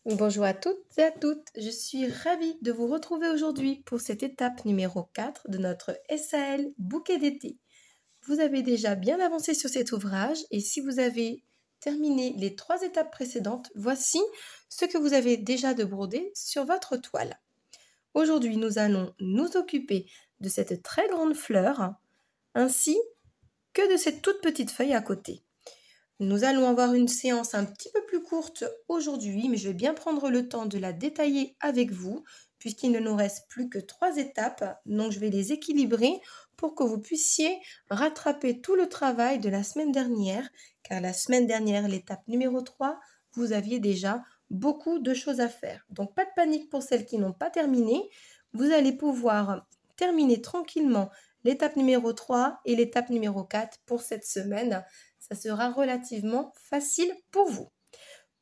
Bonjour à toutes et à toutes, je suis ravie de vous retrouver aujourd'hui pour cette étape numéro 4 de notre SAL bouquet d'été. Vous avez déjà bien avancé sur cet ouvrage et si vous avez terminé les 3 étapes précédentes, voici ce que vous avez déjà de brodé sur votre toile. Aujourd'hui, nous allons nous occuper de cette très grande fleur ainsi que de cette toute petite feuille à côté. Nous allons avoir une séance un petit peu plus courte aujourd'hui, mais je vais bien prendre le temps de la détailler avec vous, puisqu'il ne nous reste plus que 3 étapes, donc je vais les équilibrer pour que vous puissiez rattraper tout le travail de la semaine dernière, car la semaine dernière, l'étape numéro 3, vous aviez déjà beaucoup de choses à faire. Donc pas de panique pour celles qui n'ont pas terminé, vous allez pouvoir terminer tranquillement l'étape numéro 3 et l'étape numéro 4 pour cette semaine. Ça sera relativement facile pour vous.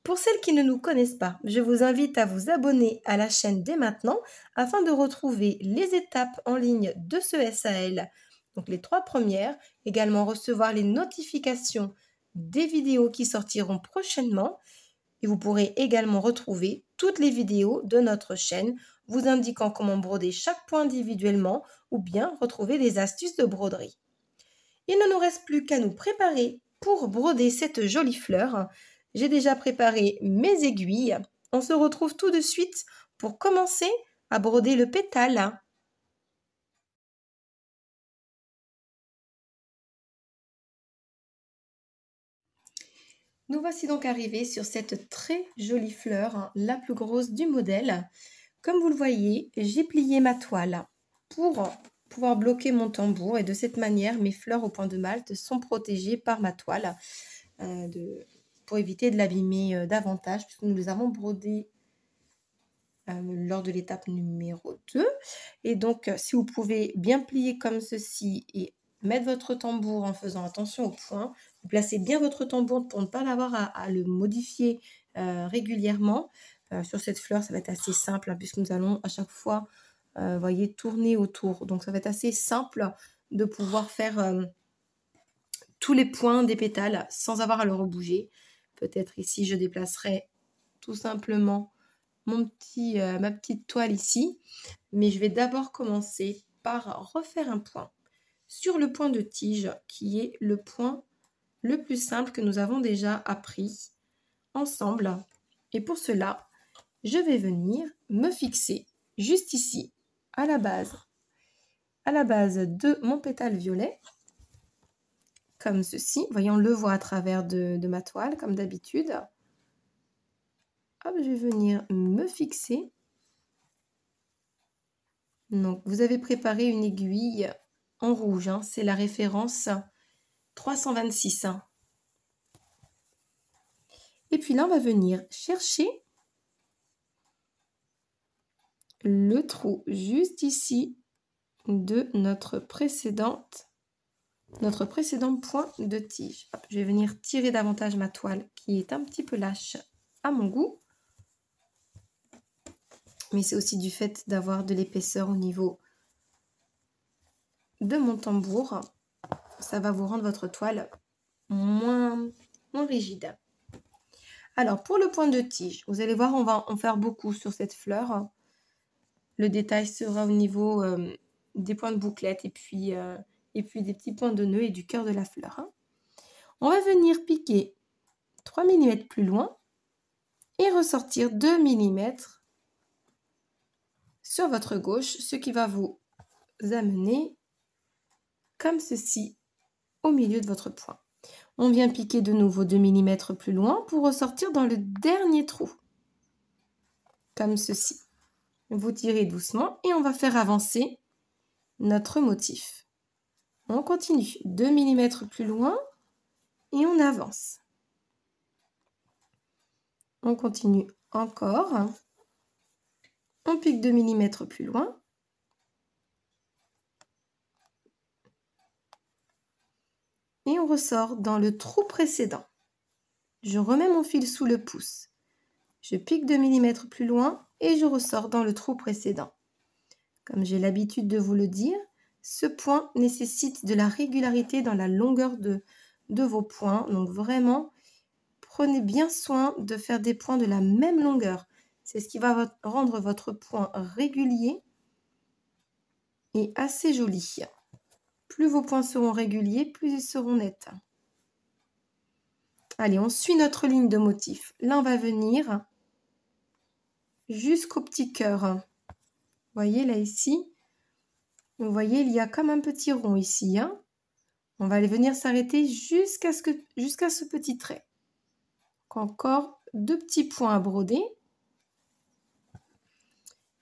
Pour celles qui ne nous connaissent pas, je vous invite à vous abonner à la chaîne dès maintenant afin de retrouver les étapes en ligne de ce SAL, donc les 3 premières, également recevoir les notifications des vidéos qui sortiront prochainement et vous pourrez également retrouver toutes les vidéos de notre chaîne vous indiquant comment broder chaque point individuellement ou bien retrouver des astuces de broderie. Il ne nous reste plus qu'à nous préparer pour broder cette jolie fleur. J'ai déjà préparé mes aiguilles. On se retrouve tout de suite pour commencer à broder le pétale. Nous voici donc arrivés sur cette très jolie fleur, la plus grosse du modèle. Comme vous le voyez, j'ai plié ma toile pour pouvoir bloquer mon tambour et de cette manière, mes fleurs au point de Malte sont protégées par ma toile pour éviter de l'abîmer davantage puisque nous les avons brodées lors de l'étape numéro 2. Et donc, si vous pouvez bien plier comme ceci et mettre votre tambour en faisant attention au point, vous placez bien votre tambour pour ne pas l'avoir à le modifier régulièrement. Sur cette fleur, ça va être assez simple puisque nous allons à chaque fois, voyez, tourner autour. Donc, ça va être assez simple de pouvoir faire tous les points des pétales sans avoir à le rebouger. Peut-être ici, je déplacerai tout simplement ma petite toile ici. Mais je vais d'abord commencer par refaire un point sur le point de tige qui est le point le plus simple que nous avons déjà appris ensemble. Et pour cela, je vais venir me fixer juste ici, à la base de mon pétale violet, comme ceci. Voyons, on le voit à travers de ma toile, comme d'habitude. Hop, je vais venir me fixer. Donc, vous avez préparé une aiguille en rouge, hein, c'est la référence 326. Hein. Et puis là, on va venir chercher le trou juste ici de notre précédent point de tige. Hop, je vais venir tirer davantage ma toile qui est un petit peu lâche à mon goût. Mais c'est aussi du fait d'avoir de l'épaisseur au niveau de mon tambour. Ça va vous rendre votre toile moins rigide. Alors, pour le point de tige, vous allez voir, on va en faire beaucoup sur cette fleur. Le détail sera au niveau des points de bouclette et puis des petits points de nœud et du cœur de la fleur. Hein. On va venir piquer 3 mm plus loin et ressortir 2 mm sur votre gauche, ce qui va vous amener comme ceci au milieu de votre point. On vient piquer de nouveau 2 mm plus loin pour ressortir dans le dernier trou, comme ceci. Vous tirez doucement et on va faire avancer notre motif. On continue 2 mm plus loin et on avance. On continue encore. On pique 2 mm plus loin. Et on ressort dans le trou précédent. Je remets mon fil sous le pouce. Je pique 2 mm plus loin et je ressors dans le trou précédent. Comme j'ai l'habitude de vous le dire, ce point nécessite de la régularité dans la longueur de vos points. Donc vraiment, prenez bien soin de faire des points de la même longueur. C'est ce qui va rendre votre point régulier et assez joli. Plus vos points seront réguliers, plus ils seront nets. Allez, on suit notre ligne de motif. Là, on va venir jusqu'au petit cœur. Vous voyez, là, ici, vous voyez, il y a comme un petit rond ici. Hein. On va aller venir s'arrêter jusqu'à ce petit trait. Donc, encore 2 petits points à broder.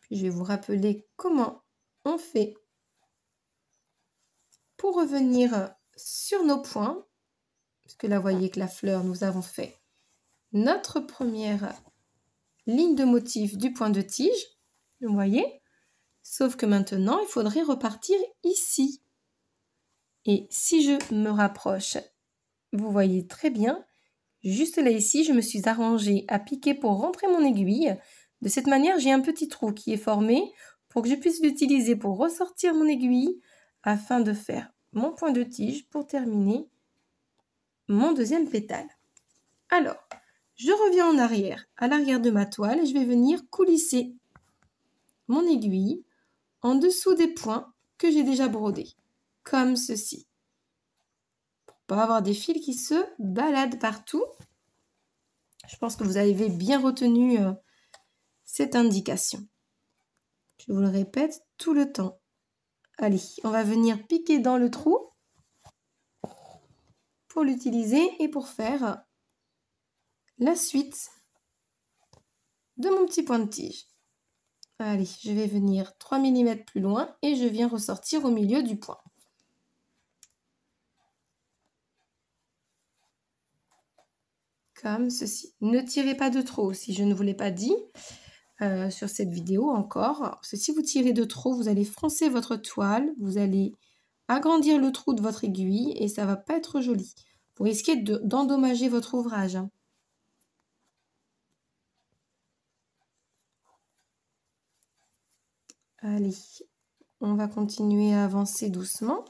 Puis, je vais vous rappeler comment on fait pour revenir sur nos points. Parce que là, vous voyez que la fleur, nous avons fait notre première ligne de motif du point de tige. Vous voyez? Sauf que maintenant, il faudrait repartir ici. Et si je me rapproche, vous voyez très bien, juste là ici, je me suis arrangée à piquer pour rentrer mon aiguille. De cette manière, j'ai un petit trou qui est formé pour que je puisse l'utiliser pour ressortir mon aiguille afin de faire mon point de tige pour terminer mon deuxième pétale. Alors, je reviens en arrière, à l'arrière de ma toile, et je vais venir coulisser mon aiguille en dessous des points que j'ai déjà brodés, comme ceci. Pour pas avoir des fils qui se baladent partout. Je pense que vous avez bien retenu cette indication. Je vous le répète tout le temps. Allez, on va venir piquer dans le trou pour l'utiliser et pour faire la suite de mon petit point de tige. Allez, je vais venir 3 mm plus loin et je viens ressortir au milieu du point. Comme ceci. Ne tirez pas de trop, si je ne vous l'ai pas dit sur cette vidéo encore. Parce que si vous tirez de trop, vous allez froncer votre toile, vous allez agrandir le trou de votre aiguille et ça ne va pas être joli. Vous risquez d'endommager votre ouvrage. Hein. Allez, on va continuer à avancer doucement.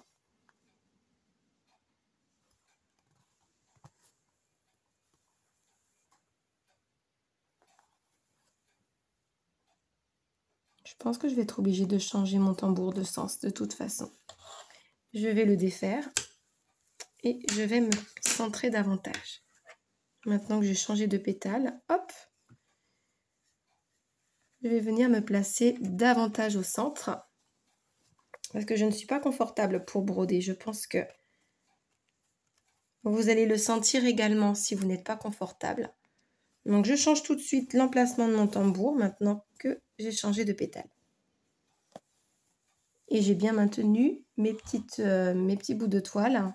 Je pense que je vais être obligée de changer mon tambour de sens de toute façon. Je vais le défaire et je vais me centrer davantage. Maintenant que j'ai changé de pétale, hop, je vais venir me placer davantage au centre parce que je ne suis pas confortable pour broder. Je pense que vous allez le sentir également si vous n'êtes pas confortable. Donc je change tout de suite l'emplacement de mon tambour maintenant que j'ai changé de pétale. Et j'ai bien maintenu mes petits bouts de toile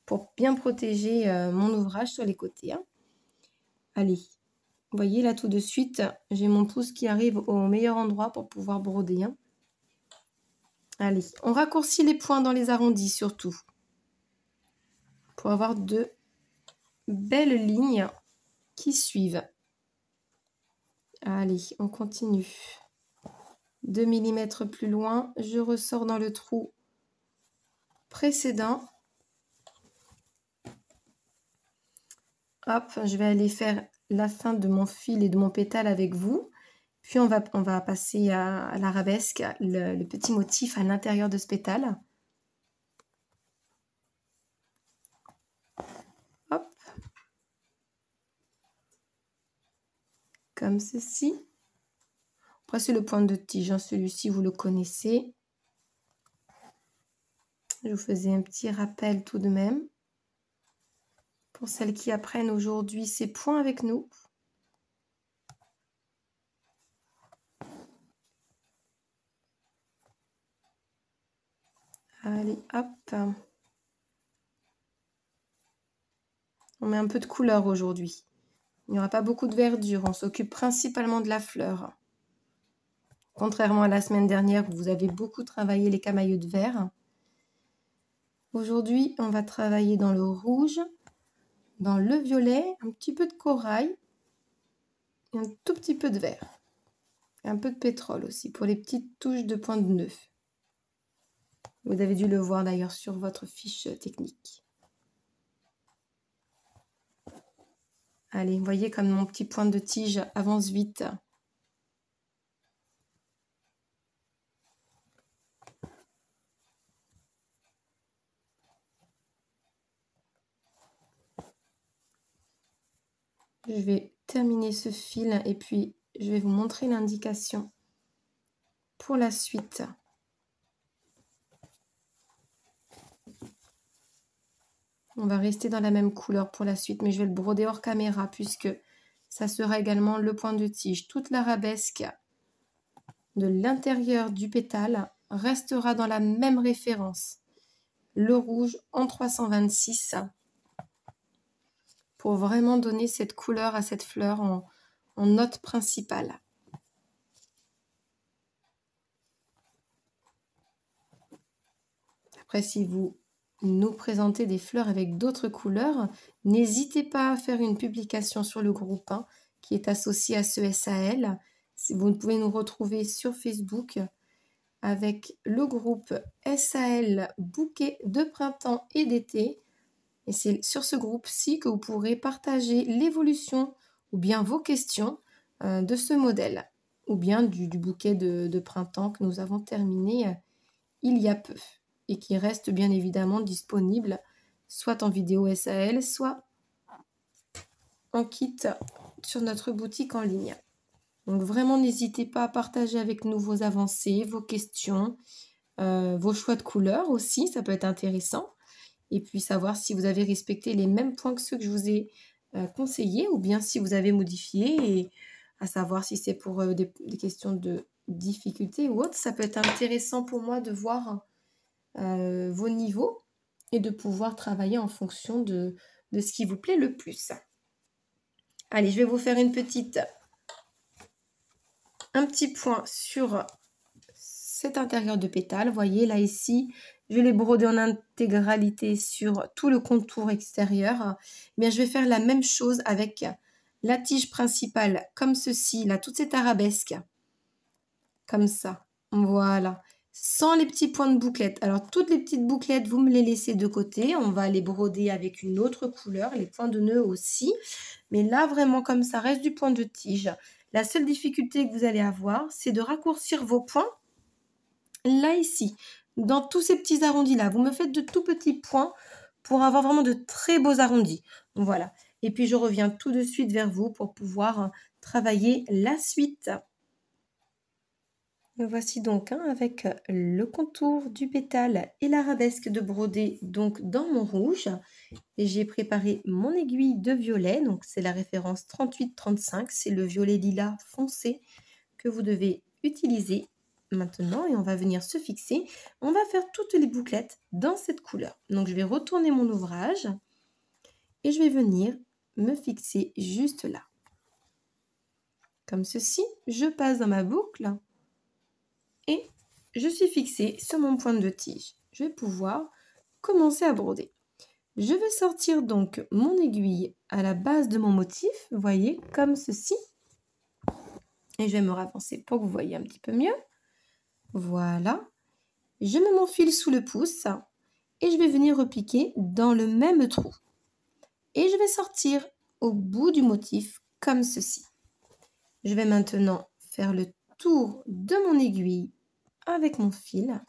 pour bien protéger mon ouvrage sur les côtés. Hein. Allez, vous voyez là tout de suite, j'ai mon pouce qui arrive au meilleur endroit pour pouvoir broder. Hein. Allez, on raccourcit les points dans les arrondis surtout. Pour avoir de belles lignes qui suivent. Allez, on continue. 2 mm plus loin, je ressors dans le trou précédent. Hop, je vais aller faire la fin de mon fil et de mon pétale avec vous. Puis on va passer à l'arabesque, le petit motif à l'intérieur de ce pétale. Hop. Comme ceci. Après, c'est le point de tige. Hein. Celui-ci, vous le connaissez. Je vous faisais un petit rappel tout de même. Pour celles qui apprennent aujourd'hui ces points avec nous. Allez, hop. On met un peu de couleur aujourd'hui. Il n'y aura pas beaucoup de verdure. On s'occupe principalement de la fleur. Contrairement à la semaine dernière où vous avez beaucoup travaillé les camaïeux de verre. Aujourd'hui, on va travailler dans le rouge, dans le violet, un petit peu de corail et un tout petit peu de vert. Et un peu de pétrole aussi pour les petites touches de pointe de nœud. Vous avez dû le voir d'ailleurs sur votre fiche technique. Allez, vous voyez comme mon petit point de tige avance vite. Je vais terminer ce fil et puis je vais vous montrer l'indication pour la suite. On va rester dans la même couleur pour la suite, mais je vais le broder hors caméra puisque ça sera également le point de tige. Toute l'arabesque de l'intérieur du pétale restera dans la même référence. Le rouge en 326 pour vraiment donner cette couleur à cette fleur en note principale. Après, si vous nous présentez des fleurs avec d'autres couleurs, n'hésitez pas à faire une publication sur le groupe qui est associé à ce SAL. Vous pouvez nous retrouver sur Facebook avec le groupe SAL Bouquet de printemps et d'été. Et c'est sur ce groupe-ci que vous pourrez partager l'évolution ou bien vos questions de ce modèle ou bien du bouquet de printemps que nous avons terminé il y a peu et qui reste bien évidemment disponible soit en vidéo SAL, soit en kit sur notre boutique en ligne. Donc vraiment, n'hésitez pas à partager avec nous vos avancées, vos questions, vos choix de couleurs aussi, ça peut être intéressant. Et puis savoir si vous avez respecté les mêmes points que ceux que je vous ai conseillés ou bien si vous avez modifié et à savoir si c'est pour des questions de difficulté ou autre. Ça peut être intéressant pour moi de voir vos niveaux et de pouvoir travailler en fonction de ce qui vous plaît le plus. Allez, je vais vous faire un petit point sur cet intérieur de pétale. Vous voyez là ici, je l'ai brodé en intégralité sur tout le contour extérieur. Bien, je vais faire la même chose avec la tige principale comme ceci, là, toute cette arabesque. Comme ça, voilà. Sans les petits points de bouclette. Alors, toutes les petites bouclettes, vous me les laissez de côté. On va les broder avec une autre couleur, les points de nœud aussi. Mais là, vraiment, comme ça, reste du point de tige. La seule difficulté que vous allez avoir, c'est de raccourcir vos points. Là, ici, dans tous ces petits arrondis-là, vous me faites de tout petits points pour avoir vraiment de très beaux arrondis. Donc, voilà. Et puis, je reviens tout de suite vers vous pour pouvoir travailler la suite. Me voici donc avec le contour du pétale et l'arabesque de brodé donc dans mon rouge. Et j'ai préparé mon aiguille de violet, donc c'est la référence 38-35, c'est le violet lilas foncé que vous devez utiliser maintenant. Et on va venir se fixer. On va faire toutes les bouclettes dans cette couleur. Donc je vais retourner mon ouvrage et je vais venir me fixer juste là. Comme ceci, je passe dans ma boucle. Et je suis fixée sur mon point de tige. Je vais pouvoir commencer à broder. Je vais sortir donc mon aiguille à la base de mon motif, vous voyez, comme ceci. Et je vais me ravancer pour que vous voyez un petit peu mieux. Voilà. Je mets mon fil sous le pouce et je vais venir repiquer dans le même trou. Et je vais sortir au bout du motif comme ceci. Je vais maintenant faire le tour de mon aiguille avec mon fil.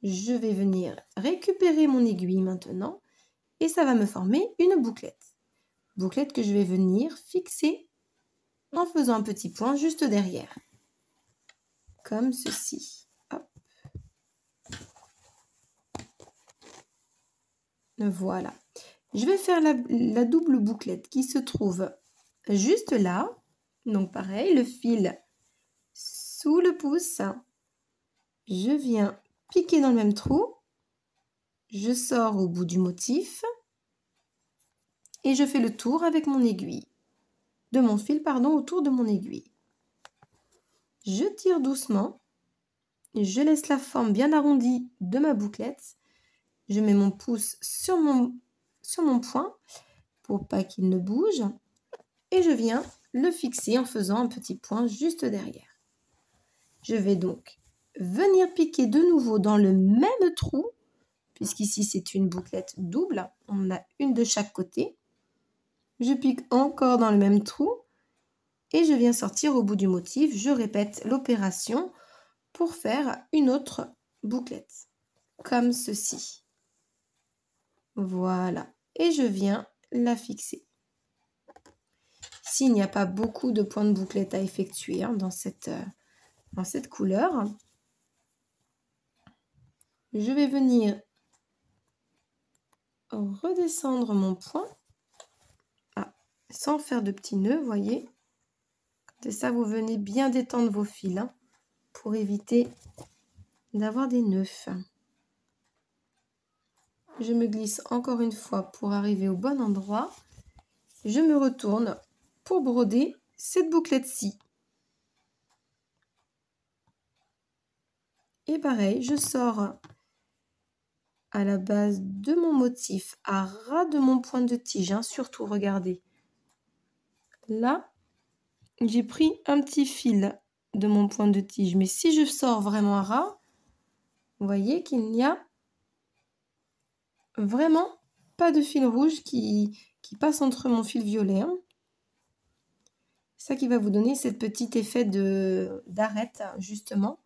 Je vais venir récupérer mon aiguille maintenant et ça va me former une bouclette. Bouclette que je vais venir fixer en faisant un petit point juste derrière. Comme ceci. Hop. Voilà. Je vais faire la double bouclette qui se trouve juste là. Donc pareil, le fil sous le pouce. Je viens piquer dans le même trou. Je sors au bout du motif. Et je fais le tour avec mon aiguille. De mon fil, pardon, autour de mon aiguille. Je tire doucement. Je laisse la forme bien arrondie de ma bouclette. Je mets mon pouce sur mon point pour pas qu'il ne bouge. Et je viens le fixer en faisant un petit point juste derrière. Je vais donc venir piquer de nouveau dans le même trou, puisqu'ici c'est une bouclette double. On a une de chaque côté. Je pique encore dans le même trou et je viens sortir au bout du motif. Je répète l'opération pour faire une autre bouclette, comme ceci. Voilà, et je viens la fixer. s'il n'y a pas beaucoup de points de bouclette à effectuer hein, dans cette couleur. Je vais venir redescendre mon point sans faire de petits nœuds, voyez. C'est ça, vous venez bien détendre vos fils hein, pour éviter d'avoir des nœuds. Je me glisse encore une fois pour arriver au bon endroit. Je me retourne pour broder cette bouclette-ci. Et pareil, je sors à la base de mon motif, à ras de mon point de tige. Hein, surtout, regardez. Là, j'ai pris un petit fil de mon point de tige. Mais si je sors vraiment à ras, vous voyez qu'il n'y a vraiment pas de fil rouge qui passe entre mon fil violet. Hein. C'est ça qui va vous donner ce petit effet d'arête, justement,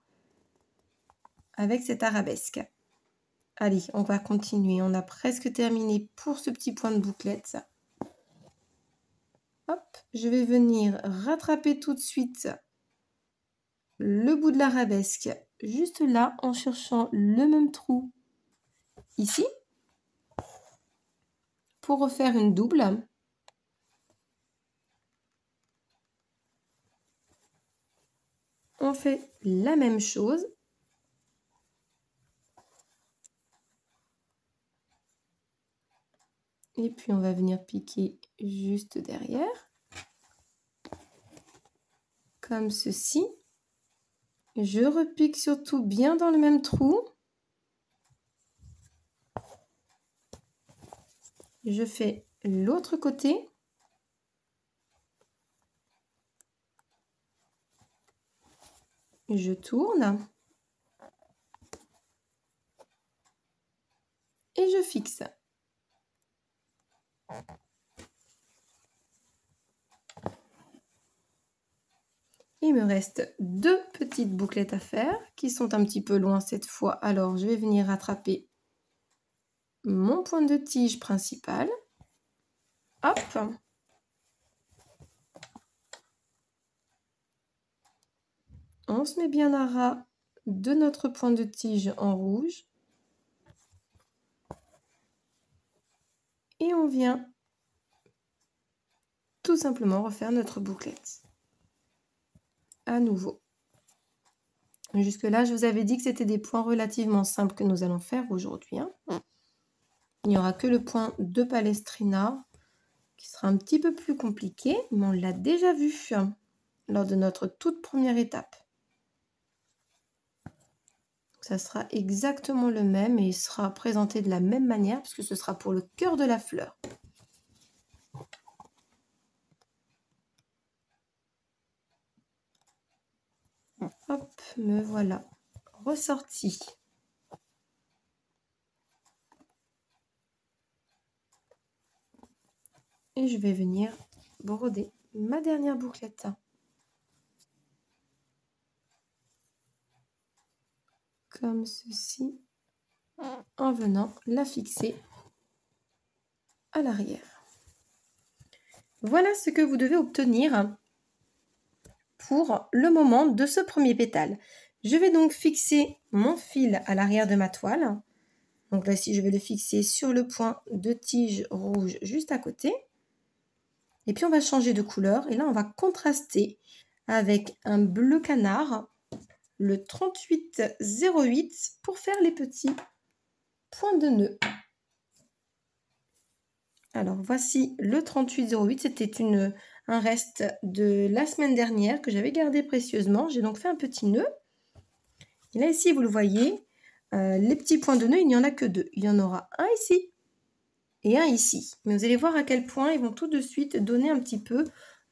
avec cette arabesque. Allez, on va continuer. On a presque terminé pour ce petit point de bouclette. Hop, je vais venir rattraper tout de suite le bout de l'arabesque, juste là, en cherchant le même trou ici, pour refaire une double. On fait la même chose. Et puis on va venir piquer juste derrière. Comme ceci. Je repique surtout bien dans le même trou. Je fais l'autre côté. Je tourne. Et je fixe. Il me reste 2 petites bouclettes à faire qui sont un petit peu loin cette fois. Alors, je vais venir rattraper mon point de tige principal. Hop. On se met bien à ras de notre point de tige en rouge. Et on vient tout simplement refaire notre bouclette. À nouveau. Jusque là, je vous avais dit que c'était des points relativement simples que nous allons faire aujourd'hui. Hein. Il n'y aura que le point de Palestrina qui sera un petit peu plus compliqué, mais on l'a déjà vu lors de notre toute première étape. Ça sera exactement le même et il sera présenté de la même manière puisque ce sera pour le cœur de la fleur. Hop, me voilà ressorti. Et je vais venir broder ma dernière bouclette. Comme ceci, en venant la fixer à l'arrière. Voilà ce que vous devez obtenir pour le moment de ce premier pétale. Je vais donc fixer mon fil à l'arrière de ma toile. Donc là, ici, je vais le fixer sur le point de tige rouge juste à côté. Et puis, on va changer de couleur. Et là, on va contraster avec un bleu canard, le 3808, pour faire les petits points de nœud. Alors, voici le 3808. C'était un reste de la semaine dernière que j'avais gardé précieusement. J'ai donc fait un petit nœud. Et là, ici, vous le voyez, les petits points de nœud, il n'y en a que 2. Il y en aura un ici et un ici. Mais vous allez voir à quel point ils vont tout de suite donner un petit peu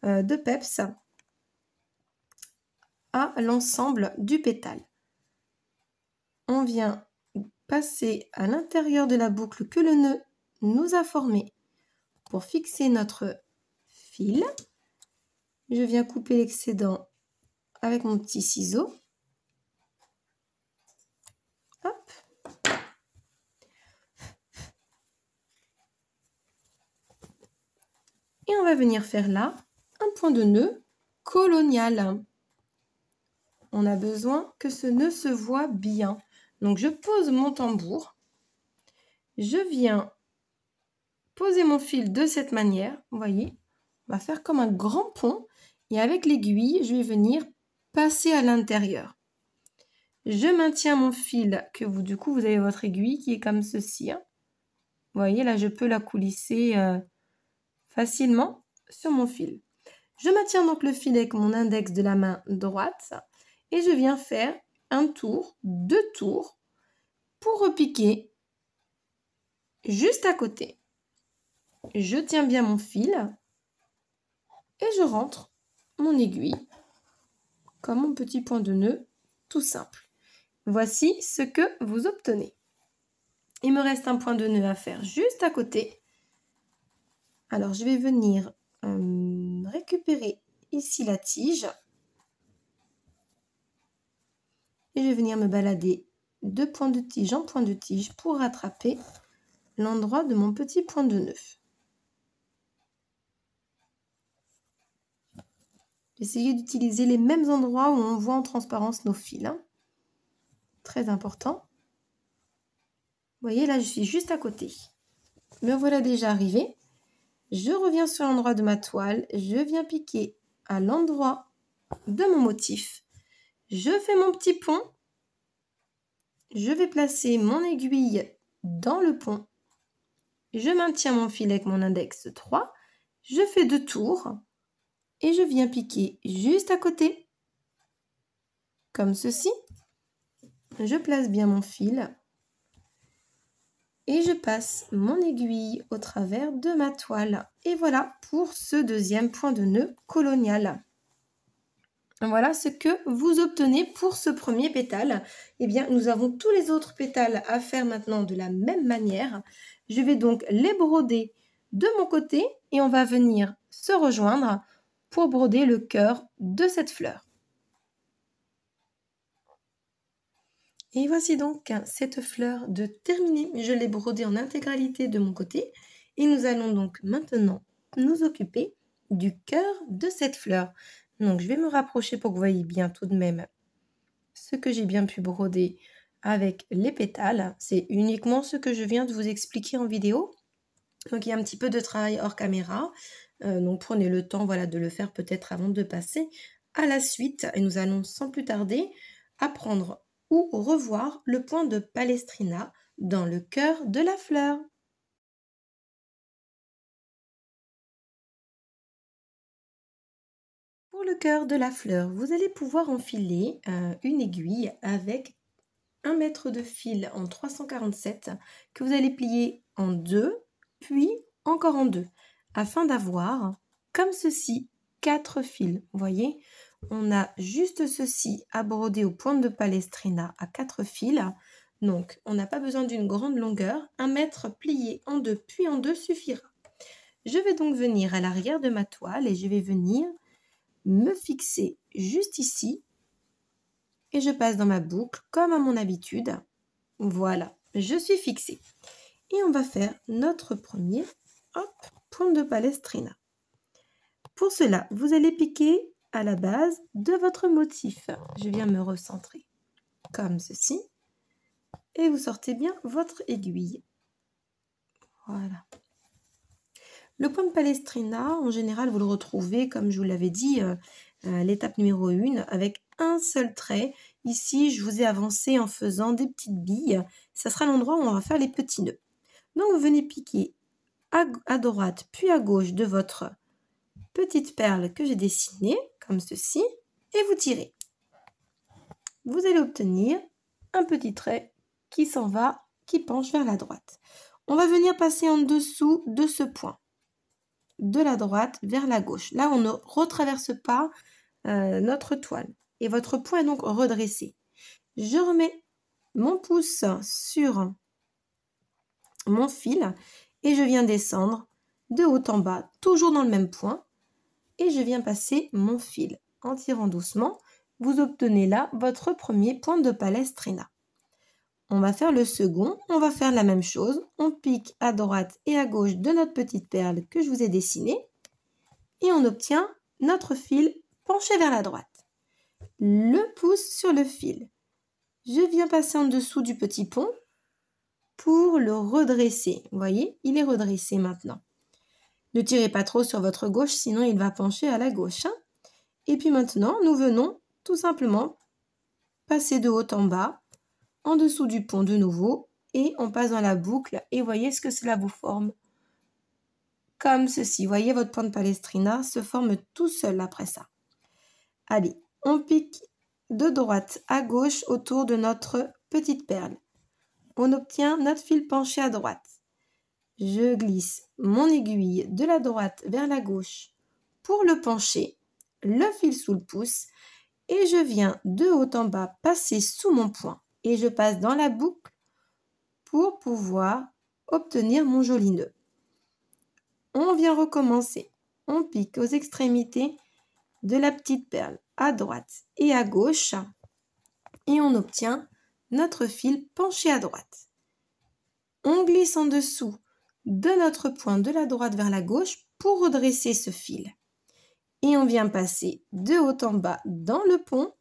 de peps à l'ensemble du pétale. On vient passer à l'intérieur de la boucle que le nœud nous a formé pour fixer notre fil. Je viens couper l'excédent avec mon petit ciseau. Hop. Et on va venir faire là un point de nœud colonial. On a besoin que ce nœud se voit bien. Donc, je pose mon tambour. Je viens poser mon fil de cette manière. Vous voyez, on va faire comme un grand pont. Et avec l'aiguille, je vais venir passer à l'intérieur. Je maintiens mon fil, du coup, vous avez votre aiguille qui est comme ceci. Hein. Vous voyez, là, je peux la coulisser facilement sur mon fil. Je maintiens donc le fil avec mon index de la main droite et je viens faire un tour, 2 tours pour repiquer juste à côté. Je tiens bien mon fil et je rentre mon aiguille comme mon petit point de nœud tout simple. Voici ce que vous obtenez. Il me reste un point de nœud à faire juste à côté. Alors, je vais venir récupérer ici la tige. Et je vais venir me balader de point de tige en point de tige pour rattraper l'endroit de mon petit point de nœud. Essayez d'utiliser les mêmes endroits où on voit en transparence nos fils. Hein. Très important. Vous voyez, là, je suis juste à côté. Me voilà déjà arrivé. Je reviens sur l'endroit de ma toile. Je viens piquer à l'endroit de mon motif. Je fais mon petit pont. Je vais placer mon aiguille dans le pont. Je maintiens mon fil avec mon index 3. Je fais 2 tours. Et je viens piquer juste à côté. Comme ceci. Je place bien mon fil. Et je passe mon aiguille au travers de ma toile. Et voilà pour ce deuxième point de nœud colonial. Voilà ce que vous obtenez pour ce premier pétale. Eh bien, nous avons tous les autres pétales à faire maintenant de la même manière. Je vais donc les broder de mon côté et on va venir se rejoindre pour broder le cœur de cette fleur. Et voici donc cette fleur de terminée. Je l'ai brodée en intégralité de mon côté. Et nous allons donc maintenant nous occuper du cœur de cette fleur. Donc, je vais me rapprocher pour que vous voyez bien tout de même ce que j'ai bien pu broder avec les pétales. C'est uniquement ce que je viens de vous expliquer en vidéo. Donc, il y a un petit peu de travail hors caméra. Donc, prenez le temps de le faire peut-être avant de passer à la suite. Et nous allons sans plus tarder apprendre ou revoir le point de Palestrina dans le cœur de la fleur. Pour le cœur de la fleur, vous allez pouvoir enfiler une aiguille avec 1 mètre de fil en 347 que vous allez plier en 2, puis encore en 2, afin d'avoir, comme ceci, 4 fils. Vous voyez, on a juste ceci à broder au point de Palestrina à 4 fils. Donc, on n'a pas besoin d'une grande longueur. 1 mètre plié en 2, puis en 2 suffira. Je vais donc venir à l'arrière de ma toile et je vais venir me fixer juste ici. Et je passe dans ma boucle comme à mon habitude. Voilà, je suis fixée. Et on va faire notre premier point de Palestrina. Pour cela, vous allez piquer à la base de votre motif. Je viens me recentrer comme ceci. Et vous sortez bien votre aiguille. Voilà. Le point de Palestrina, en général, vous le retrouvez, comme je vous l'avais dit, à l'étape numéro 1, avec un seul trait. Ici, je vous ai avancé en faisant des petites billes. Ça sera l'endroit où on va faire les petits nœuds. Donc, vous venez piquer à droite, puis à gauche de votre petite perle que j'ai dessinée, comme ceci, et vous tirez. Vous allez obtenir un petit trait qui s'en va, qui penche vers la droite. On va venir passer en dessous de ce point, de la droite vers la gauche. Là, on ne retraverse pas notre toile. Et votre point est donc redressé. Je remets mon pouce sur mon fil et je viens descendre de haut en bas, toujours dans le même point. Et je viens passer mon fil. En tirant doucement, vous obtenez là votre premier point de Palestrina. On va faire le second, on va faire la même chose. On pique à droite et à gauche de notre petite perle que je vous ai dessinée. Et on obtient notre fil penché vers la droite. Le pouce sur le fil. Je viens passer en dessous du petit pont pour le redresser. Vous voyez, il est redressé maintenant. Ne tirez pas trop sur votre gauche, sinon il va pencher à la gauche. Hein. Et puis maintenant, nous venons tout simplement passer de haut en bas, en dessous du pont de nouveau, et on passe dans la boucle. Et voyez ce que cela vous forme. Comme ceci. Voyez, votre point de palestrina se forme tout seul après ça. Allez, on pique de droite à gauche autour de notre petite perle. On obtient notre fil penché à droite. Je glisse mon aiguille de la droite vers la gauche pour le pencher, le fil sous le pouce et je viens de haut en bas passer sous mon point et je passe dans la boucle pour pouvoir obtenir mon joli nœud. On vient recommencer. On pique aux extrémités de la petite perle à droite et à gauche et on obtient notre fil penché à droite. On glisse en dessous de notre point de la droite vers la gauche pour redresser ce fil. Et on vient passer de haut en bas dans le pont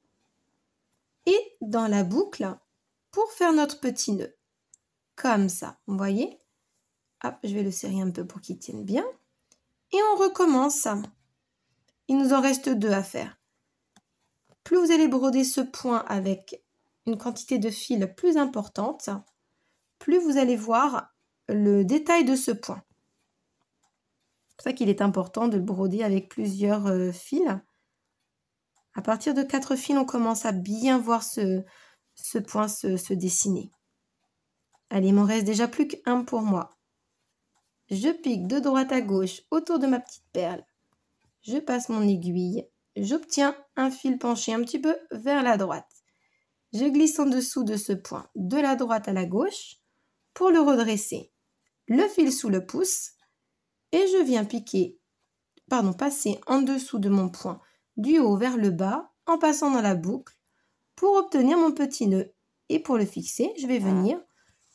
et dans la boucle pour faire notre petit nœud. Comme ça, vous voyez? Hop, je vais le serrer un peu pour qu'il tienne bien. Et on recommence. Il nous en reste 2 à faire. Plus vous allez broder ce point avec une quantité de fil plus importante, plus vous allez voir le détail de ce point. C'est pour ça qu'il est important de le broder avec plusieurs fils. À partir de 4 fils, on commence à bien voir ce point se dessiner. Allez, il m'en reste déjà plus qu'un pour moi. Je pique de droite à gauche autour de ma petite perle. Je passe mon aiguille. J'obtiens un fil penché un petit peu vers la droite. Je glisse en dessous de ce point de la droite à la gauche pour le redresser. Le fil sous le pouce et je viens passer en dessous de mon point du haut vers le bas en passant dans la boucle pour obtenir mon petit nœud. Et pour le fixer, je vais venir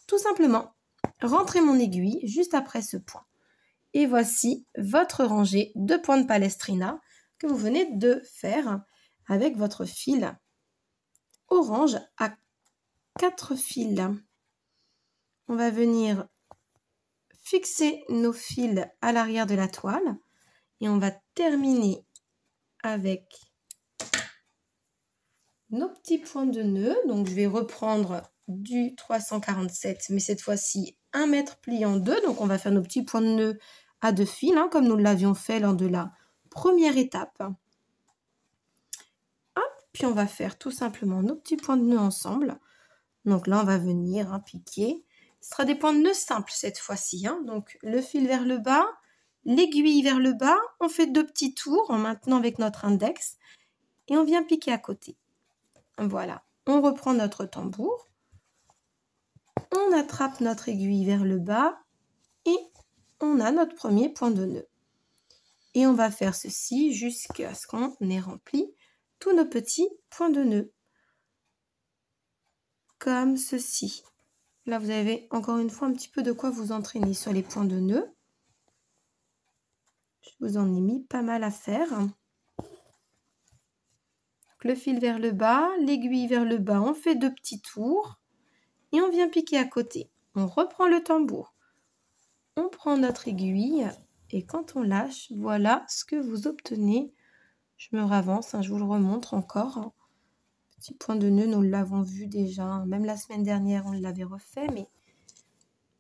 tout simplement rentrer mon aiguille juste après ce point. Et voici votre rangée de points de palestrina que vous venez de faire avec votre fil orange à 4 fils. On va venir fixer nos fils à l'arrière de la toile et on va terminer avec nos petits points de nœud. Donc je vais reprendre du 347 mais cette fois-ci 1 mètre plié en 2. Donc on va faire nos petits points de nœud à 2 fils comme nous l'avions fait lors de la première étape. Hop, puis on va faire tout simplement nos petits points de nœud ensemble. Donc là on va venir piquer. Ce sera des points de nœud simples cette fois-ci. Donc le fil vers le bas, l'aiguille vers le bas. On fait 2 petits tours en maintenant avec notre index. Et on vient piquer à côté. Voilà. On reprend notre tambour. On attrape notre aiguille vers le bas. Et on a notre premier point de nœud. Et on va faire ceci jusqu'à ce qu'on ait rempli tous nos petits points de nœud. Comme ceci. Là, vous avez encore une fois un petit peu de quoi vous entraîner sur les points de nœud. Je vous en ai mis pas mal à faire. Donc, le fil vers le bas, l'aiguille vers le bas, on fait 2 petits tours et on vient piquer à côté. On reprend le tambour. On prend notre aiguille et quand on lâche, voilà ce que vous obtenez. Je me ravance, je vous le remontre encore. Petit point de nœud, nous l'avons vu déjà. Même la semaine dernière, on l'avait refait, mais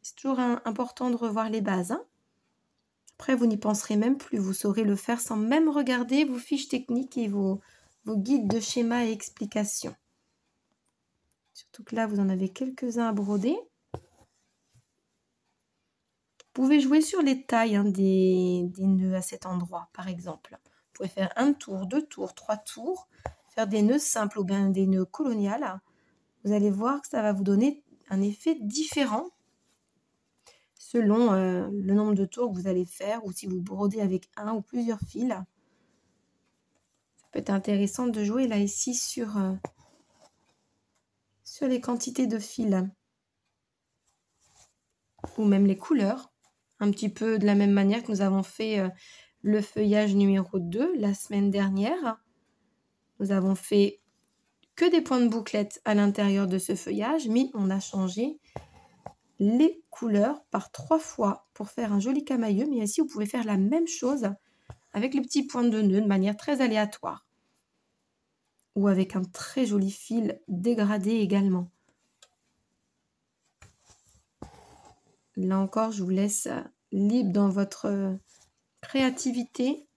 c'est toujours important de revoir les bases. Après, vous n'y penserez même plus. Vous saurez le faire sans même regarder vos fiches techniques et vos guides de schéma et explications. Surtout que là, vous en avez quelques-uns à broder. Vous pouvez jouer sur les tailles des nœuds à cet endroit, par exemple. Vous pouvez faire 1 tour, 2 tours, 3 tours. Faire des nœuds simples ou bien des nœuds coloniales. Vous allez voir que ça va vous donner un effet différent selon le nombre de tours que vous allez faire ou si vous brodez avec 1 ou plusieurs fils. Ça peut être intéressant de jouer là ici sur les quantités de fils ou même les couleurs, un petit peu de la même manière que nous avons fait le feuillage numéro 2 la semaine dernière. Nous avons fait que des points de bouclette à l'intérieur de ce feuillage, mais on a changé les couleurs par 3 fois pour faire un joli camailleux. Mais ici, vous pouvez faire la même chose avec les petits points de nœud de manière très aléatoire. Ou avec un très joli fil dégradé également. Là encore, je vous laisse libre dans votre créativité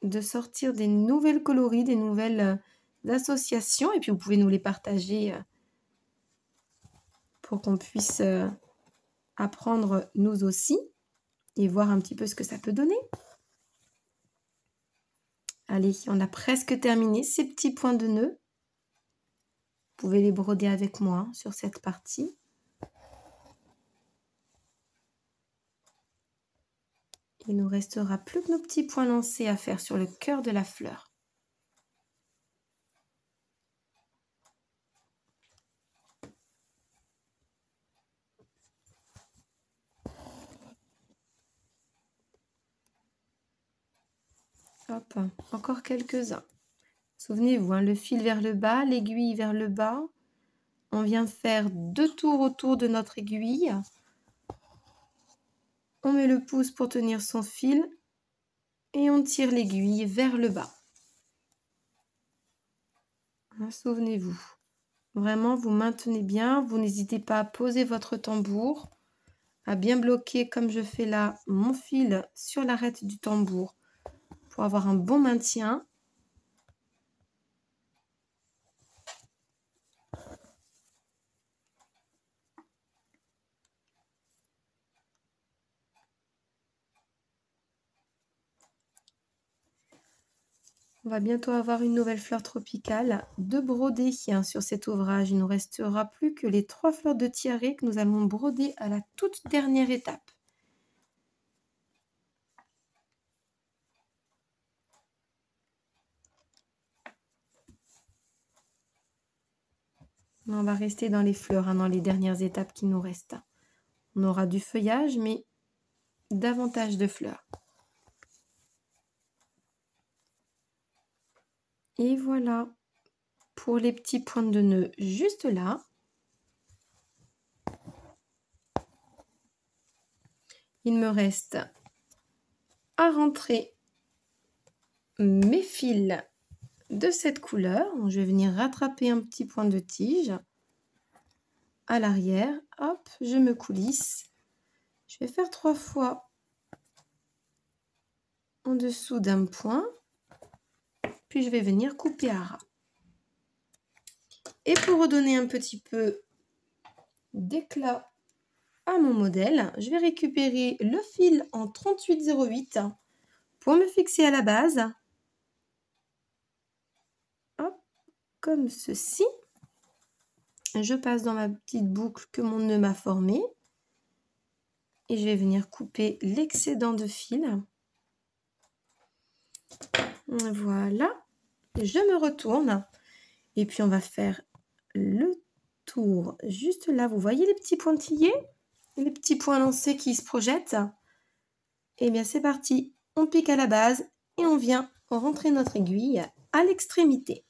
de sortir des nouvelles coloris, des nouvelles associations. Et puis, vous pouvez nous les partager pour qu'on puisse apprendre nous aussi et voir un petit peu ce que ça peut donner. Allez, on a presque terminé ces petits points de nœud. Vous pouvez les broder avec moi sur cette partie. Il nous restera plus que nos petits points lancés à faire sur le cœur de la fleur. Hop, encore quelques-uns. Souvenez-vous, hein, le fil vers le bas, l'aiguille vers le bas. On vient faire 2 tours autour de notre aiguille. On met le pouce pour tenir son fil et on tire l'aiguille vers le bas. Hein, souvenez-vous, vraiment vous maintenez bien, vous n'hésitez pas à poser votre tambour, à bien bloquer comme je fais là mon fil sur l'arête du tambour pour avoir un bon maintien. On va bientôt avoir une nouvelle fleur tropicale de broder sur cet ouvrage. Il ne nous restera plus que les 3 fleurs de tiare que nous allons broder à la toute dernière étape. On va rester dans les fleurs, hein, dans les dernières étapes qui nous restent. On aura du feuillage, mais davantage de fleurs. Et voilà pour les petits points de nœud juste là. Il me reste à rentrer mes fils de cette couleur. Je vais venir rattraper un petit point de tige à l'arrière. Hop, je me coulisse. Je vais faire 3 fois en dessous d'un point. Puis je vais venir couper à ras. Et pour redonner un petit peu d'éclat à mon modèle, je vais récupérer le fil en 38,08 pour me fixer à la base. Hop, comme ceci. Je passe dans ma petite boucle que mon nœud m'a formée. Et je vais venir couper l'excédent de fil. Voilà. Je me retourne. Et puis on va faire le tour juste là. Vous voyez les petits pointillés? Les petits points lancés qui se projettent? Et bien c'est parti. On pique à la base et on vient rentrer notre aiguille à l'extrémité.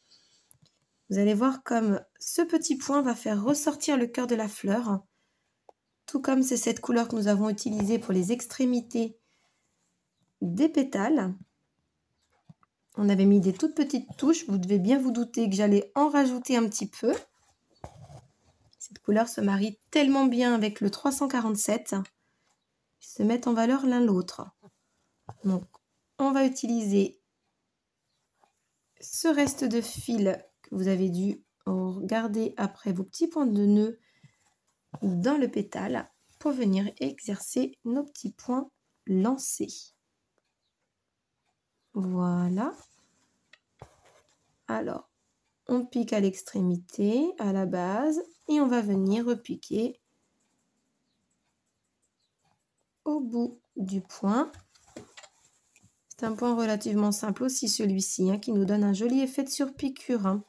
Vous allez voir comme ce petit point va faire ressortir le cœur de la fleur. Tout comme c'est cette couleur que nous avons utilisée pour les extrémités des pétales. On avait mis des toutes petites touches. Vous devez bien vous douter que j'allais en rajouter un petit peu. Cette couleur se marie tellement bien avec le 347. Ils se mettent en valeur l'un l'autre. Donc, on va utiliser ce reste de fil que vous avez dû regarder après vos petits points de nœud dans le pétale pour venir exercer nos petits points lancés. Voilà. Alors, on pique à l'extrémité, à la base, et on va venir repiquer au bout du point. C'est un point relativement simple aussi celui-ci, hein, qui nous donne un joli effet de surpiqûre. Hein.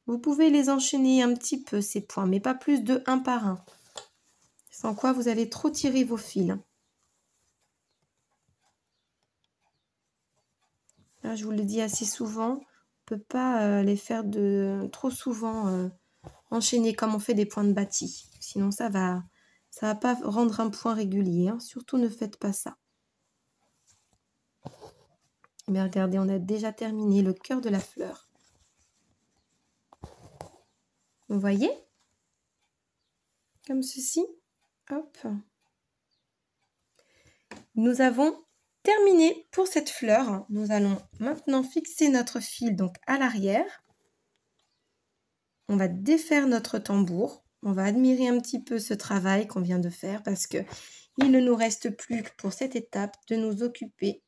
Vous pouvez les enchaîner un petit peu ces points, mais pas plus de un par un. Sans quoi vous allez trop tirer vos fils. Là, je vous le dis assez souvent, on ne peut pas les faire trop souvent enchaîner comme on fait des points de bâti. Sinon, ça va pas rendre un point régulier. Hein. Surtout, ne faites pas ça. Mais regardez, on a déjà terminé le cœur de la fleur. Vous voyez? Comme ceci. Hop. Nous avons terminé pour cette fleur. Nous allons maintenant fixer notre fil donc à l'arrière. On va défaire notre tambour. On va admirer un petit peu ce travail qu'on vient de faire parce que il ne nous reste plus que pour cette étape de nous occuper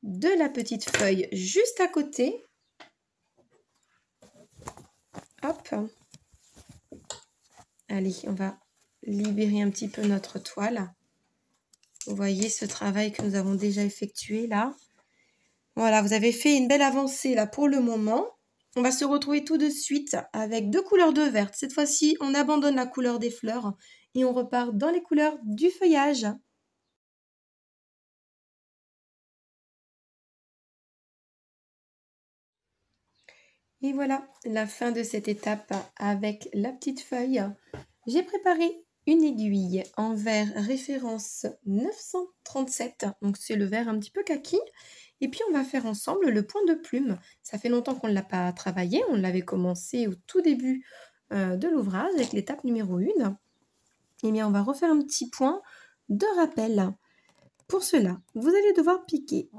de la petite feuille juste à côté. Hop. Allez, on va libérer un petit peu notre toile. Vous voyez ce travail que nous avons déjà effectué là. Voilà, vous avez fait une belle avancée là pour le moment. On va se retrouver tout de suite avec 2 couleurs de vert. Cette fois-ci, on abandonne la couleur des fleurs et on repart dans les couleurs du feuillage. Et voilà, la fin de cette étape avec la petite feuille. J'ai préparé une aiguille en vert référence 937. Donc c'est le vert un petit peu kaki. Et puis on va faire ensemble le point de plume. Ça fait longtemps qu'on ne l'a pas travaillé. On l'avait commencé au tout début de l'ouvrage avec l'étape numéro 1. Et bien on va refaire un petit point de rappel. Pour cela, vous allez devoir piquer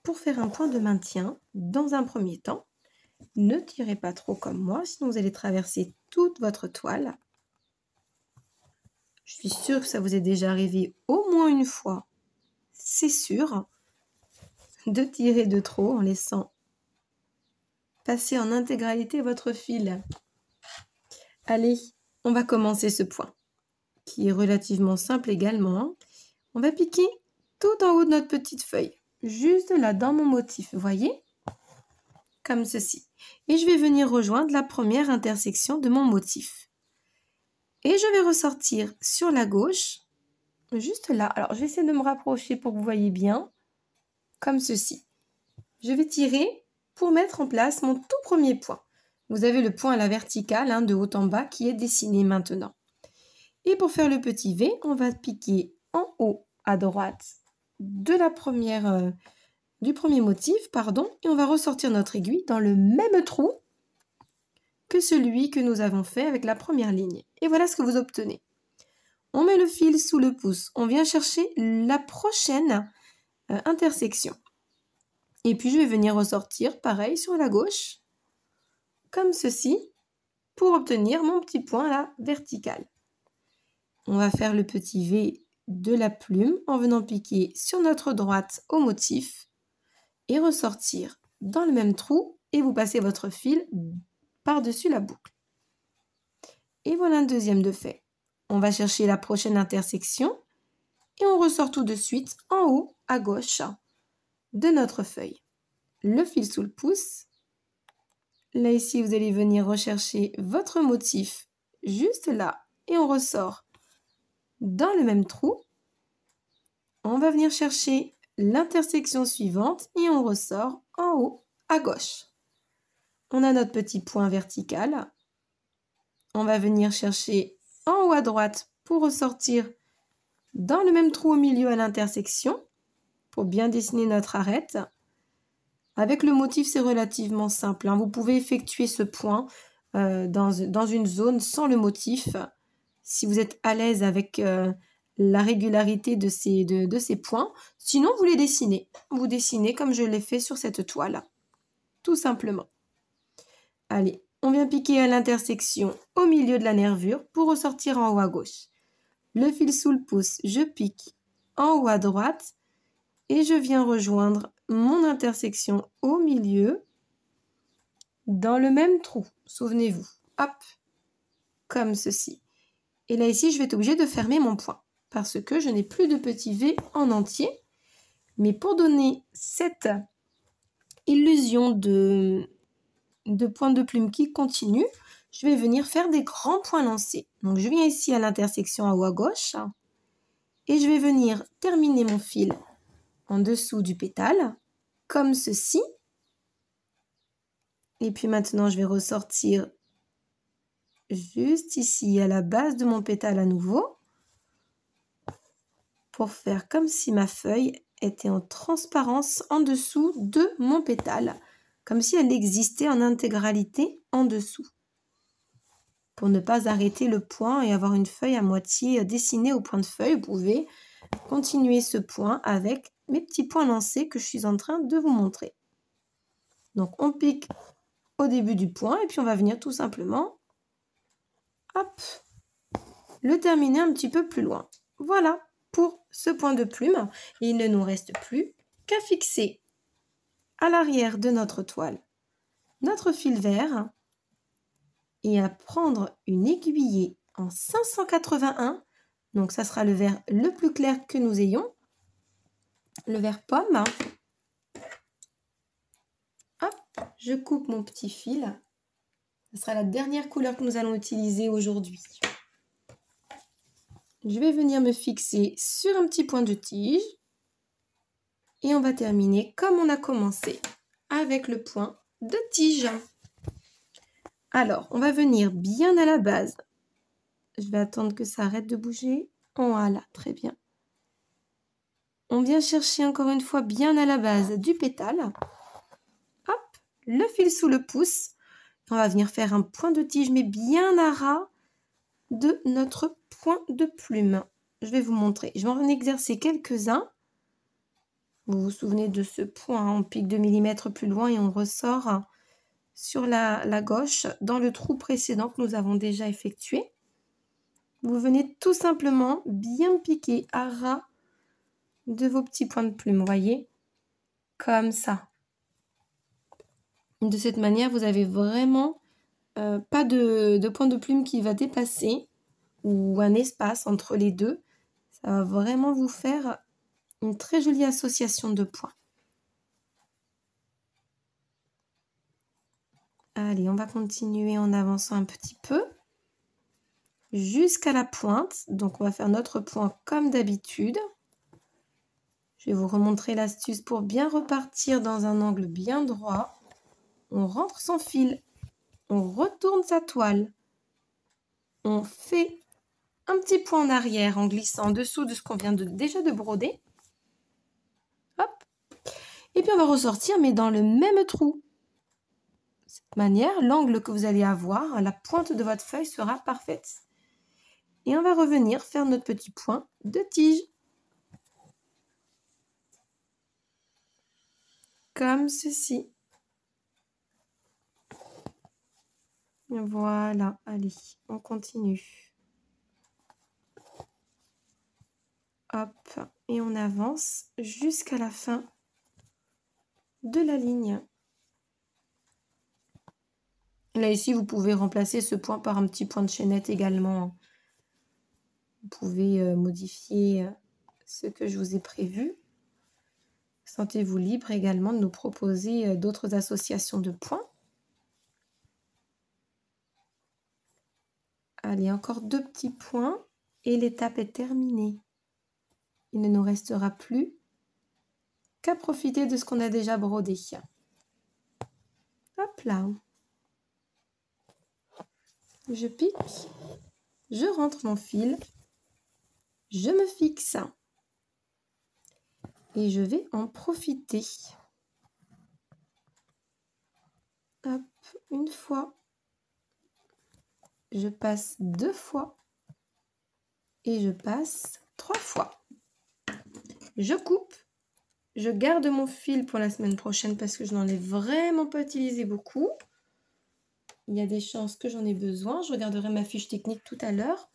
pour faire un point de maintien dans un premier temps. Ne tirez pas trop comme moi, sinon vous allez traverser toute votre toile. Je suis sûre que ça vous est déjà arrivé au moins une fois, c'est sûr, de tirer de trop en laissant passer en intégralité votre fil. Allez, on va commencer ce point, qui est relativement simple également. On va piquer tout en haut de notre petite feuille, juste là dans mon motif, vous voyez ? Comme ceci. Et je vais venir rejoindre la première intersection de mon motif. Et je vais ressortir sur la gauche, juste là. Alors, je vais essayer de me rapprocher pour que vous voyez bien, comme ceci. Je vais tirer pour mettre en place mon tout premier point. Vous avez le point à la verticale, hein, de haut en bas, qui est dessiné maintenant. Et pour faire le petit V, on va piquer en haut à droite de la première... du premier motif, et on va ressortir notre aiguille dans le même trou que celui que nous avons fait avec la première ligne. Et voilà ce que vous obtenez. On met le fil sous le pouce, on vient chercher la prochaine intersection. Et puis je vais venir ressortir pareil sur la gauche, comme ceci, pour obtenir mon petit point à la verticale. On va faire le petit V de la plume en venant piquer sur notre droite au motif, et ressortir dans le même trou et vous passez votre fil par-dessus la boucle. Et voilà un deuxième de fait. On va chercher la prochaine intersection et on ressort tout de suite en haut à gauche de notre feuille. Le fil sous le pouce. Là ici, vous allez venir rechercher votre motif juste là et on ressort dans le même trou. On va venir chercher l'intersection suivante et on ressort en haut à gauche. On a notre petit point vertical. On va venir chercher en haut à droite pour ressortir dans le même trou au milieu à l'intersection pour bien dessiner notre arête. Avec le motif, c'est relativement simple, hein. Vous pouvez effectuer ce point dans une zone sans le motif si vous êtes à l'aise avec la régularité de ces points. Sinon, vous les dessinez. Vous dessinez comme je l'ai fait sur cette toile. Tout simplement. Allez, on vient piquer à l'intersection au milieu de la nervure pour ressortir en haut à gauche. Le fil sous le pouce, je pique en haut à droite et je viens rejoindre mon intersection au milieu dans le même trou. Souvenez-vous. Hop, comme ceci. Et là ici, je vais être obligée de fermer mon point parce que je n'ai plus de petit V en entier. Mais pour donner cette illusion de point de plume qui continue, je vais venir faire des grands points lancés. Donc je viens ici à l'intersection en haut à gauche et je vais venir terminer mon fil en dessous du pétale comme ceci. Et puis maintenant, je vais ressortir juste ici à la base de mon pétale à nouveau pour faire comme si ma feuille était en transparence en dessous de mon pétale, comme si elle existait en intégralité en dessous. Pour ne pas arrêter le point et avoir une feuille à moitié dessinée au point de feuille, vous pouvez continuer ce point avec mes petits points lancés que je suis en train de vous montrer. Donc on pique au début du point et puis on va venir tout simplement, hop, le terminer un petit peu plus loin. Voilà pour ce point de plume. Et il ne nous reste plus qu'à fixer à l'arrière de notre toile notre fil vert et à prendre une aiguillée en 581. Donc ça sera le vert le plus clair que nous ayons, le vert pomme. Hop, je coupe mon petit fil. Ce sera la dernière couleur que nous allons utiliser aujourd'hui. Je vais venir me fixer sur un petit point de tige. Et on va terminer comme on a commencé, avec le point de tige. Alors, on va venir bien à la base. Je vais attendre que ça arrête de bouger. Voilà, très bien. On vient chercher encore une fois bien à la base du pétale. Hop, le fil sous le pouce. On va venir faire un point de tige, mais bien à ras de notre point de plume. Je vais vous montrer. Je vais en exercer quelques-uns. Vous vous souvenez de ce point, on pique 2 mm plus loin et on ressort sur la gauche dans le trou précédent que nous avons déjà effectué. Vous venez tout simplement bien piquer à ras de vos petits points de plume, vous voyez, comme ça. De cette manière, vous avez vraiment pas de point de plume qui va dépasser ou un espace entre les deux. Ça va vraiment vous faire une très jolie association de points. Allez, on va continuer en avançant un petit peu jusqu'à la pointe. Donc, on va faire notre point comme d'habitude. Je vais vous remontrer l'astuce pour bien repartir dans un angle bien droit. On rentre son fil, on retourne sa toile, on fait un petit point en arrière en glissant en dessous de ce qu'on vient déjà de broder. Hop. Et puis, on va ressortir, mais dans le même trou. De cette manière, l'angle que vous allez avoir, la pointe de votre feuille sera parfaite. Et on va revenir faire notre petit point de tige. Comme ceci. Voilà, allez, on continue. Hop, et on avance jusqu'à la fin de la ligne. Là, ici, vous pouvez remplacer ce point par un petit point de chaînette également. Vous pouvez modifier ce que je vous ai prévu. Sentez-vous libre également de nous proposer d'autres associations de points. Allez, encore 2 petits points et l'étape est terminée. Il ne nous restera plus qu'à profiter de ce qu'on a déjà brodé. Hop là. Je pique, je rentre mon fil, je me fixe et je vais en profiter. Hop, une fois, je passe 2 fois et je passe 3 fois. Je coupe, je garde mon fil pour la semaine prochaine parce que je n'en ai vraiment pas utilisé beaucoup. Il y a des chances que j'en ai besoin. Je regarderai ma fiche technique tout à l'heure.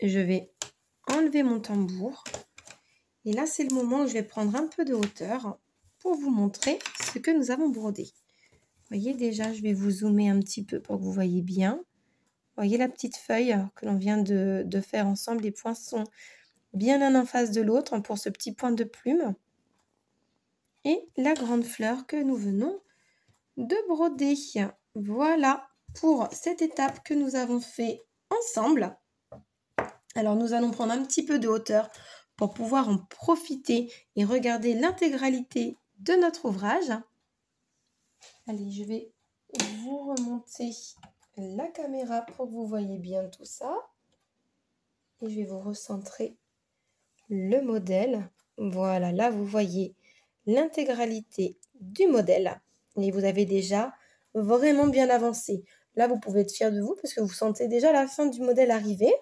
Je vais enlever mon tambour. Et là, c'est le moment où je vais prendre un peu de hauteur pour vous montrer ce que nous avons brodé. Vous voyez déjà, je vais vous zoomer un petit peu pour que vous voyez bien. Vous voyez la petite feuille que l'on vient de faire ensemble. Les points sont bien l'un en face de l'autre pour ce petit point de plume. Et la grande fleur que nous venons de broder. Voilà pour cette étape que nous avons fait ensemble. Alors, nous allons prendre un petit peu de hauteur pour pouvoir en profiter et regarder l'intégralité de notre ouvrage. Allez, je vais vous remonter la caméra pour que vous voyez bien tout ça. Et je vais vous recentrer le modèle. Voilà, là vous voyez l'intégralité du modèle. Et vous avez déjà vraiment bien avancé. Là, vous pouvez être fier de vous parce que vous sentez déjà la fin du modèle arriver.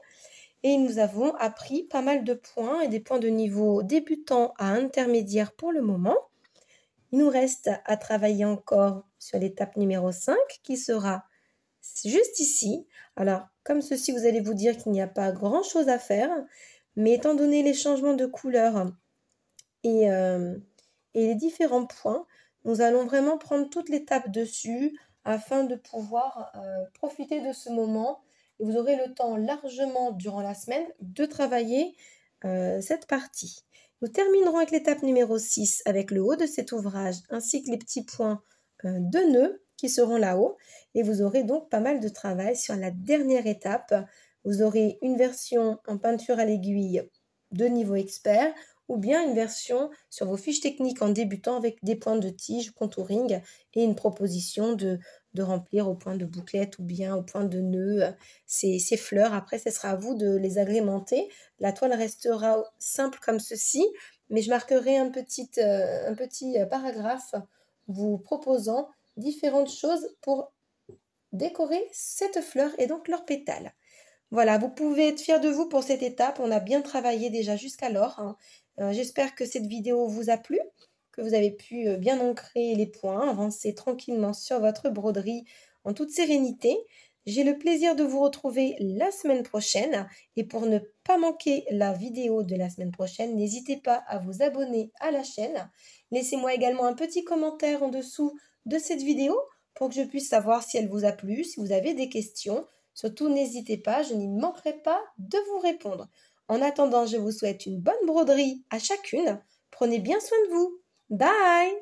Et nous avons appris pas mal de points et des points de niveau débutant à intermédiaire pour le moment. Il nous reste à travailler encore sur l'étape numéro 5 qui sera juste ici. Alors, comme ceci, vous allez vous dire qu'il n'y a pas grand-chose à faire, mais étant donné les changements de couleur et les différents points, nous allons vraiment prendre toute l'étape dessus afin de pouvoir profiter de ce moment. Et vous aurez le temps largement durant la semaine de travailler cette partie. Nous terminerons avec l'étape numéro 6 avec le haut de cet ouvrage ainsi que les petits points de nœuds qui seront là-haut. Et vous aurez donc pas mal de travail sur la dernière étape. Vous aurez une version en peinture à l'aiguille de niveau expert ou bien une version sur vos fiches techniques en débutant avec des points de tige, contouring et une proposition de remplir au point de bouclette ou bien au point de nœud ces fleurs. Après, ce sera à vous de les agrémenter. La toile restera simple comme ceci, mais je marquerai un petit paragraphe vous proposant différentes choses pour décorer cette fleur et donc leurs pétales. Voilà, vous pouvez être fiers de vous pour cette étape. On a bien travaillé déjà jusqu'alors, hein. J'espère que cette vidéo vous a plu, que vous avez pu bien ancrer les points, avancer tranquillement sur votre broderie en toute sérénité. J'ai le plaisir de vous retrouver la semaine prochaine. Et pour ne pas manquer la vidéo de la semaine prochaine, n'hésitez pas à vous abonner à la chaîne. Laissez-moi également un petit commentaire en dessous de cette vidéo pour que je puisse savoir si elle vous a plu, si vous avez des questions. Surtout, n'hésitez pas, je n'y manquerai pas de vous répondre. En attendant, je vous souhaite une bonne broderie à chacune. Prenez bien soin de vous. Bye!